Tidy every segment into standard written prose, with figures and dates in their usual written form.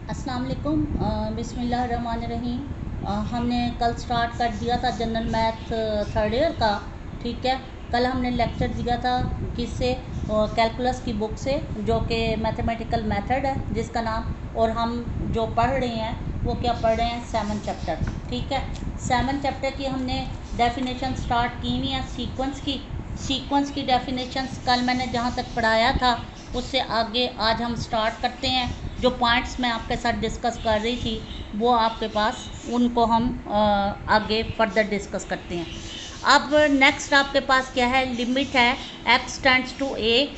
अस्सलाम वालेकुम। बिस्मिल्लाहिर्रहमानिर्रहीम। हमने कल स्टार्ट कर दिया था जनरल मैथ थर्ड ईयर का। ठीक है, कल हमने लेक्चर दिया था किससे, कैलकुलस की बुक से, जो कि मैथमेटिकल मेथड है जिसका नाम, और हम जो पढ़ रहे हैं वो क्या पढ़ रहे हैं, 7 चैप्टर। ठीक है, 7 चैप्टर की हमने डेफिनेशन स्टार्ट की हुई है। सीक्वेंस की डेफिनेशंस कल मैंने जहाँ तक पढ़ाया था उससे आगे आज हम स्टार्ट करते हैं। जो पॉइंट्स मैं आपके साथ डिस्कस कर रही थी वो आपके पास, उनको हम आगे फर्दर डिस्कस करते हैं। अब नेक्स्ट आपके पास क्या है, लिमिट है x tends to A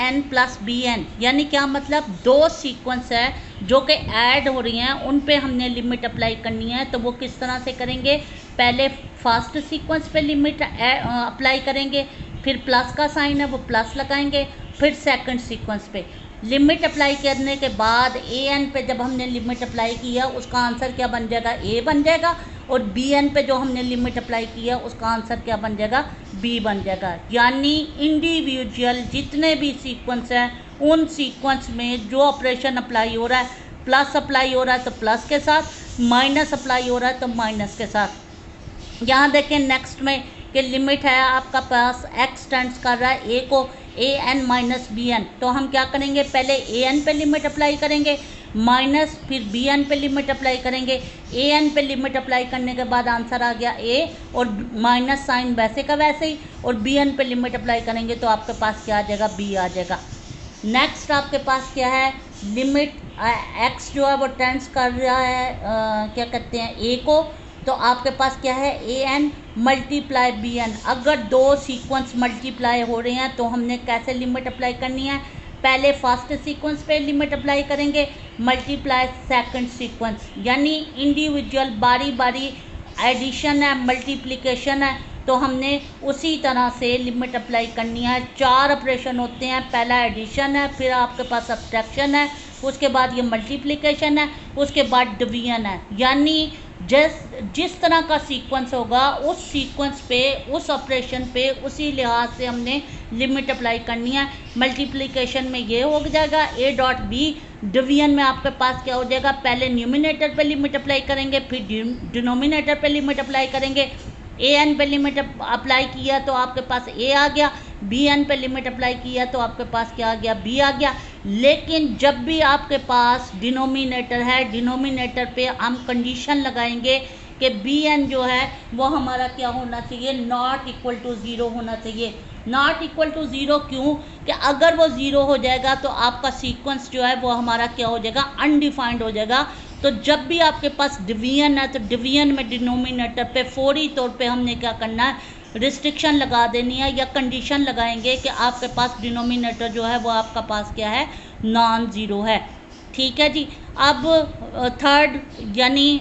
N plus B N. यानी क्या मतलब, दो सीक्वेंस है जो कि ऐड हो रही हैं, उन पे हमने लिमिट अप्लाई करनी है। तो वो किस तरह से करेंगे, पहले फर्स्ट सीक्वेंस पे लिमिट अप्लाई करेंगे, फिर प्लस का साइन है वो प्लस लगाएंगे, फिर सेकंड सीक्वेंस पे लिमिट अप्लाई करने के बाद ए एन पे जब हमने लिमिट अप्लाई किया उसका आंसर क्या बन जाएगा, ए बन जाएगा। और बी एन पे जो हमने लिमिट अप्लाई किया उसका आंसर क्या बन जाएगा, बी बन जाएगा। यानी इंडिविजुअल जितने भी सीक्वेंस हैं उन सीक्वेंस में जो ऑपरेशन अप्लाई हो रहा है, प्लस अप्लाई हो रहा है तो प्लस के साथ, माइनस अप्लाई हो रहा है तो माइनस के साथ। यहाँ देखें नेक्स्ट में कि लिमिट है आपका पास x टेंड्स कर रहा है ए को, A N minus B N. तो हम क्या करेंगे, पहले ए एन पे लिमिट अप्लाई करेंगे माइनस, फिर बी एन पे लिमिट अप्लाई करेंगे। ए एन पे लिमिट अप्लाई करने के बाद आंसर आ गया ए, और माइनस साइन वैसे का वैसे ही, और बी एन पे लिमिट अप्लाई करेंगे तो आपके पास क्या आ जाएगा, बी आ जाएगा। नेक्स्ट आपके पास क्या है, लिमिट x जो है वो टेंड्स कर रहा है क्या कहते हैं, ए को। तो आपके पास क्या है, a N multiply B N. अगर दो सीक्वेंस मल्टीप्लाई हो रहे हैं तो हमने कैसे लिमिट अप्लाई करनी है, पहले फर्स्ट सीक्वेंस पे लिमिट अप्लाई करेंगे, मल्टीप्लाई सेकंड सीक्वेंस। यानी इंडिविजुअल बारी बारी एडिशन है, मल्टीप्लिकेशन है, तो हमने उसी तरह से लिमिट अप्लाई करनी है। 4 ऑपरेशन होते हैं, पहला एडिशन है, फिर आपके पास सब्ट्रैक्शन है, उसके बाद ये मल्टीप्लिकेशन है, उसके बाद डिवीजन है। यानी जिस तरह का सीक्वेंस होगा उस सीक्वेंस पे, उस ऑपरेशन पे, उसी लिहाज से हमने लिमिट अप्लाई करनी है। मल्टीप्लिकेशन में ये हो जाएगा ए डॉट बी, डिवीजन में आपके पास क्या हो जाएगा, पहले न्यूमिनेटर पे लिमिट अप्लाई करेंगे, फिर डिनोमिनेटर पे लिमिट अप्लाई करेंगे। ए एन पे लिमिट अप्लाई किया तो आपके पास ए आ गया, बी एन पे लिमिट अप्लाई किया तो आपके पास क्या आ गया, बी आ गया। लेकिन जब भी आपके पास डिनोमिनेटर है, डिनोमिनेटर पे हम कंडीशन लगाएंगे कि बी एन जो है वो हमारा क्या होना चाहिए, नॉट इक्वल टू ज़ीरो होना चाहिए। नॉट इक्वल टू ज़ीरो क्यों, कि अगर वो ज़ीरो हो जाएगा तो आपका सीक्वेंस जो है वो हमारा क्या हो जाएगा, अनडिफाइंड हो जाएगा। तो जब भी आपके पास डिवीजन है तो डिवीजन में डिनोमिनेटर पे फौरी तौर पे हमने क्या करना है, रिस्ट्रिक्शन लगा देनी है, या कंडीशन लगाएंगे कि आपके पास डिनोमिनेटर जो है वो आपका पास क्या है, नॉन ज़ीरो है। ठीक है जी। अब थर्ड यानी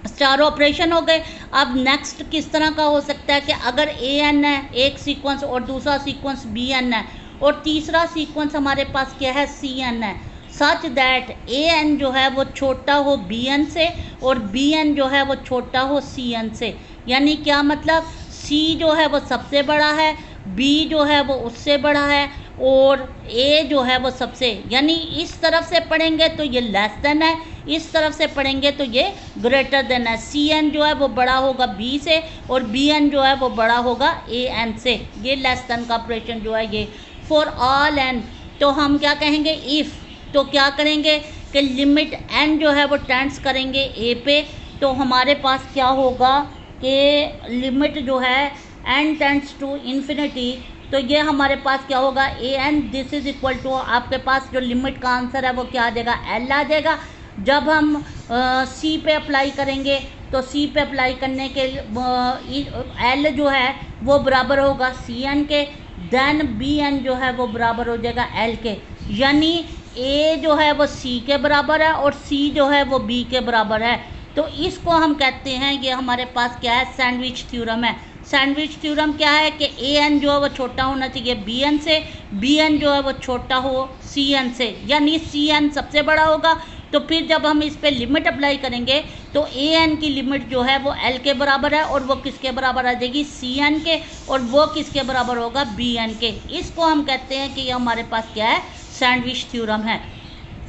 4 ऑपरेशन हो गए। अब नेक्स्ट किस तरह का हो सकता है कि अगर ए एन है एक सीक्वेंस और दूसरा सीक्वेंस बी एन है, और तीसरा सीक्वेंस हमारे पास क्या है, सी एन है, सच दैट ए एन जो है वो छोटा हो बी एन से, और बी एन जो है वो छोटा हो सी एन से। यानी क्या मतलब, सी जो है वो सबसे बड़ा है, बी जो है वो उससे बड़ा है, और ए जो है वो सबसे, यानी इस तरफ से पढ़ेंगे तो ये लेस देन है, इस तरफ से पढ़ेंगे तो ये ग्रेटर देन है। सी एन जो है वो बड़ा होगा बी से, और बी एन जो है वो बड़ा होगा ए एन से। ये लेस देन का ऑपरेशन जो है ये फॉर ऑल एन। तो हम क्या कहेंगे, इफ़, तो क्या करेंगे कि लिमिट एन जो है वो टेंड्स करेंगे ए पे, तो हमारे पास क्या होगा कि लिमिट जो है एन टेंड्स टू इन्फिनिटी, तो ये हमारे पास क्या होगा, a n this is equal to, आपके पास जो लिमिट का आंसर है वो क्या आ जाएगा, एल आ जाएगा। जब हम सी पे अप्लाई करेंगे तो सी पे अप्लाई करने के एल जो है वो बराबर होगा सी एन के, देन बी एन जो है वो बराबर हो जाएगा एल के। यानी ए जो है वो सी के बराबर है और सी जो है वो बी के बराबर है। तो इसको हम कहते हैं, ये हमारे पास क्या है, सैंडविच थ्योरम है। सैंडविच थ्योरम क्या है कि ए एन जो है वो छोटा होना चाहिए बी एन से, बी एन जो है वो छोटा हो सी एन से, यानी सी एन सबसे बड़ा होगा। तो फिर जब हम इस पे लिमिट अप्लाई करेंगे तो ए एन की लिमिट जो है वो एल के बराबर है, और वो किसके बराबर आ जाएगी, सी एन के, और वो किसके बराबर होगा, बी एन के। इसको हम कहते हैं कि ये हमारे पास क्या है, सैंडविच थ्योरम है।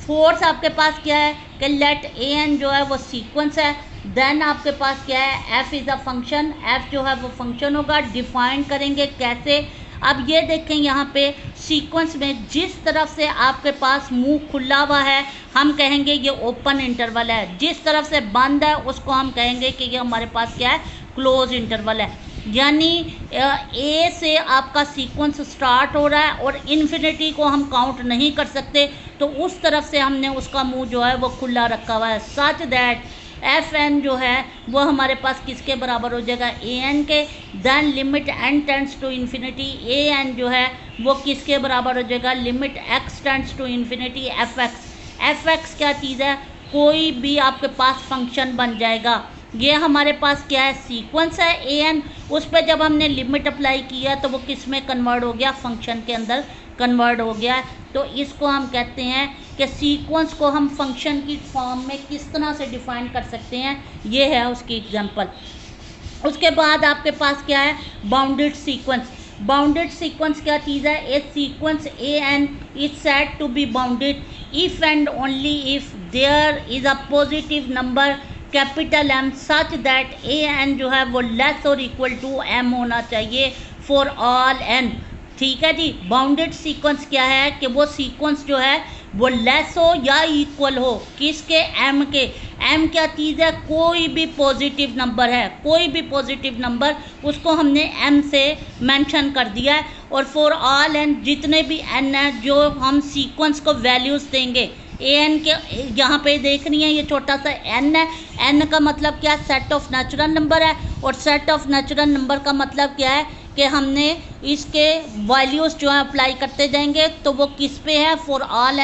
फोर्थ आपके पास क्या है कि लेट ए एन जो है वो सीक्वेंस है। देन आपके पास क्या है, F is a function, F जो है वो फंक्शन होगा। डिफाइन करेंगे कैसे, अब ये देखें यहाँ पे सीक्वेंस में जिस तरफ से आपके पास मुंह खुला हुआ है हम कहेंगे ये ओपन इंटरवल है, जिस तरफ से बंद है उसको हम कहेंगे कि ये हमारे पास क्या है, क्लोज इंटरवल है। यानी ए से आपका सीक्वेंस स्टार्ट हो रहा है और इन्फिनिटी को हम काउंट नहीं कर सकते, तो उस तरफ से हमने उसका मुंह जो है वो खुला रखा हुआ है, सच दैट एफ एन जो है वो हमारे पास किसके बराबर हो जाएगा, ए एन के। Then limit N tends to infinity, A N जो है वो किसके बराबर हो जाएगा, limit X tends to infinity F X. F X क्या चीज़ है, कोई भी आपके पास फंक्शन बन जाएगा। ये हमारे पास क्या है, सीक्वेंस है ए एन, उस पर जब हमने लिमिट अप्लाई किया तो वो किस में कन्वर्ट हो गया, फंक्शन के अंदर कन्वर्ट हो गया। तो इसको हम कहते हैं कि सीक्वेंस को हम फंक्शन की फॉर्म में किस तरह से डिफाइन कर सकते हैं, ये है उसकी एग्जांपल। उसके बाद आपके पास क्या है, बाउंडेड सीक्वेंस। बाउंडेड सीक्वेंस क्या चीज़ है, a sequence a n is said to be bounded if and only if there is a positive number capital M such that a N जो है वो लेस और इक्वल टू एम होना चाहिए for all N. ठीक है जी, bounded sequence क्या है कि वो सीक्वेंस जो है वो लेस हो या इक्वल हो किसके, एम के। एम क्या चीज़ है, कोई भी पॉजिटिव नंबर है, कोई भी पॉजिटिव नंबर उसको हमने एम से मेंशन कर दिया है। और फॉर ऑल एन, जितने भी एन है जो हम सीक्वेंस को वैल्यूज़ देंगे, ए एन के यहाँ पे देख रही हैं ये छोटा सा एन है, एन का मतलब क्या, सेट ऑफ नेचुरल नंबर है, और सेट ऑफ नेचुरल नंबर का मतलब क्या है कि हमने इसके वैल्यूज़ जो है अप्लाई करते जाएंगे, तो वो किस पे है, फॉर ऑल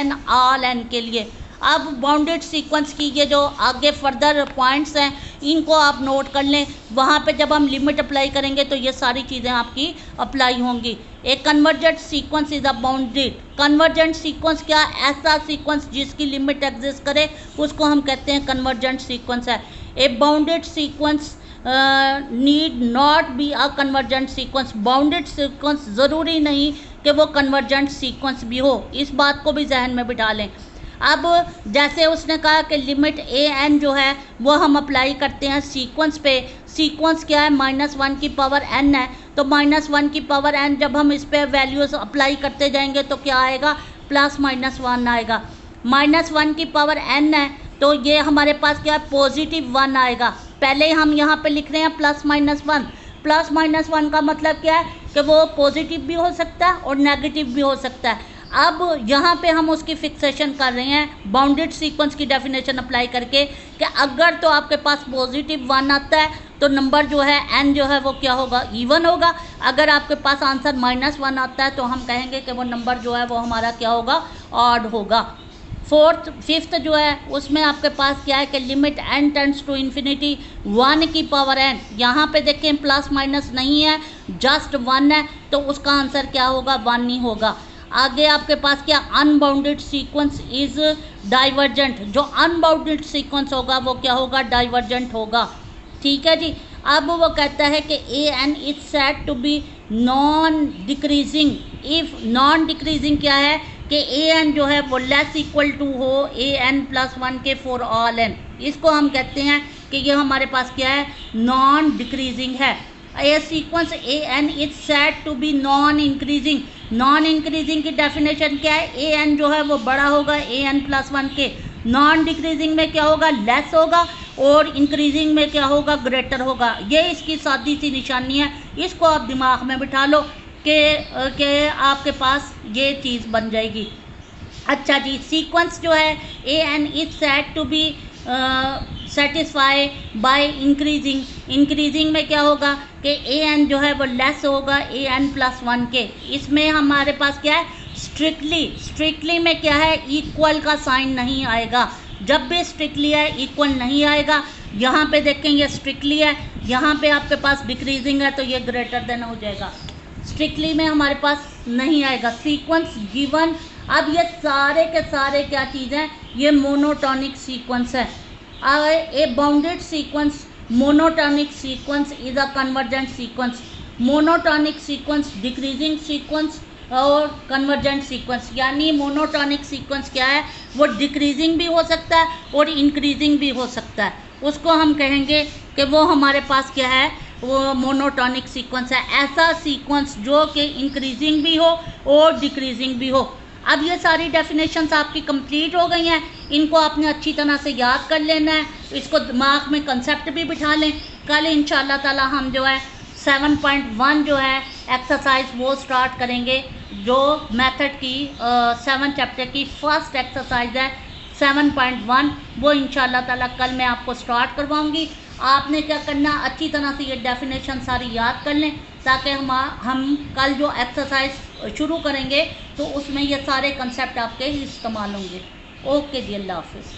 एन के लिए। अब बाउंडेड सीक्वेंस की ये जो आगे फर्दर पॉइंट्स हैं इनको आप नोट कर लें, वहाँ पे जब हम लिमिट अप्लाई करेंगे तो ये सारी चीज़ें आपकी अप्लाई होंगी। एक convergent sequence is a bounded, convergent sequence क्या, ऐसा सीक्वेंस जिसकी लिमिट एग्जिस्ट करे उसको हम कहते हैं कन्वर्जेंट सीक्वेंस है। A bounded sequence need not be a convergent sequence, bounded sequence ज़रूरी नहीं कि वो कन्वर्जेंट सीक्वेंस भी हो, इस बात को भी जहन में बिठा लें। अब जैसे उसने कहा कि लिमिट ए एन जो है वो हम अप्लाई करते हैं सीक्वेंस पे, सीक्वेंस क्या है, -1 की पावर n है, तो -1 की पावर n जब हम इस पर वैल्यूज़ अप्लाई करते जाएंगे तो क्या आएगा, +-1 आएगा। -1 की पावर n है तो ये हमारे पास क्या है, +1 आएगा। पहले हम यहाँ पे लिख रहे हैं +-1, +-1 का मतलब क्या है कि वो पॉजिटिव भी हो सकता है और नेगेटिव भी हो सकता है। अब यहाँ पे हम उसकी फिक्सेशन कर रहे हैं बाउंडेड सीक्वेंस की डेफिनेशन अप्लाई करके कि अगर तो आपके पास +1 आता है तो नंबर जो है n जो है वो क्या होगा, इवन होगा। अगर आपके पास आंसर -1 आता है तो हम कहेंगे कि वो नंबर जो है वो हमारा क्या होगा, ऑड होगा। फिफ्थ जो है उसमें आपके पास क्या है कि limit n tends to infinity 1 की पावर n, यहाँ पे देखें प्लस माइनस नहीं है, जस्ट 1 है, तो उसका आंसर क्या होगा, 1 ही होगा। आगे आपके पास क्या, अनबाउंडेड सीक्वेंस इज डाइवर्जेंट, जो अनबाउंडेड सीक्वेंस होगा वो क्या होगा, डाइवर्जेंट होगा। ठीक है जी, अब वो कहता है कि a n is said to be non decreasing if, non decreasing क्या है कि ए एन जो है वो लेस इक्वल टू हो ए एन +1 के फॉर ऑल एन, इसको हम कहते हैं कि ये हमारे पास क्या है, नॉन डिक्रीजिंग है। A sequence a n is said to be non increasing, non increasing की डेफिनेशन क्या है, ए एन जो है वो बड़ा होगा ए एन +1 के, नॉन डिक्रीजिंग में क्या होगा, लेस होगा, और इंक्रीजिंग में क्या होगा, ग्रेटर होगा। ये इसकी सादी सी निशानी है, इसको आप दिमाग में बिठा लो कि आपके पास ये चीज़ बन जाएगी। अच्छा जी, सीक्वेंस जो है a n is said to be satisfy by increasing, increasing में क्या होगा कि ए एन जो है वो लेस होगा ए एन +1 के। इसमें हमारे पास क्या है, स्ट्रिक्टली में क्या है, इक्वल का साइन नहीं आएगा, जब भी स्ट्रिक्टली है इक्वल नहीं आएगा। यहाँ पे देखें ये स्ट्रिक्टली है, यहाँ पे आपके पास डिक्रीजिंग है तो ये ग्रेटर देन हो जाएगा, स्ट्रिक्टली में हमारे पास नहीं आएगा। सीक्वेंस गिवन, अब ये सारे के सारे क्या चीज़ हैं, ये मोनोटॉनिक सीक्वेंस है। A bounded sequence, monotonic sequence is a convergent sequence. Monotonic sequence decreasing sequence और कन्वर्जेंट सीक्वेंस, यानी मोनोटॉनिक सीक्वेंस क्या है, वो डिक्रीजिंग भी हो सकता है और इंक्रीजिंग भी हो सकता है। उसको हम कहेंगे कि वो हमारे पास क्या है, वो मोनोटॉनिक सीक्वेंस है। ऐसा सीक्वेंस जो कि इंक्रीजिंग भी हो और डिक्रीजिंग भी हो। अब ये सारी डेफिनेशंस आपकी कंप्लीट हो गई हैं, इनको आपने अच्छी तरह से याद कर लेना है, इसको दिमाग में कंसेप्ट भी बिठा लें। कल इंशाल्लाह ताला हम जो है 7.1 जो है एक्सरसाइज वो स्टार्ट करेंगे, जो मेथड की 7 चैप्टर की फर्स्ट एक्सरसाइज है 7.1, वो इंशाल्लाह ताला कल मैं आपको स्टार्ट करवाऊंगी। आपने क्या करना, अच्छी तरह से ये डेफिनेशन सारी याद कर लें, ताकि हम कल जो एक्सरसाइज शुरू करेंगे तो उसमें ये सारे कंसेप्ट आपके इस्तेमाल होंगे। ओके जी, अल्लाह हाफिज़।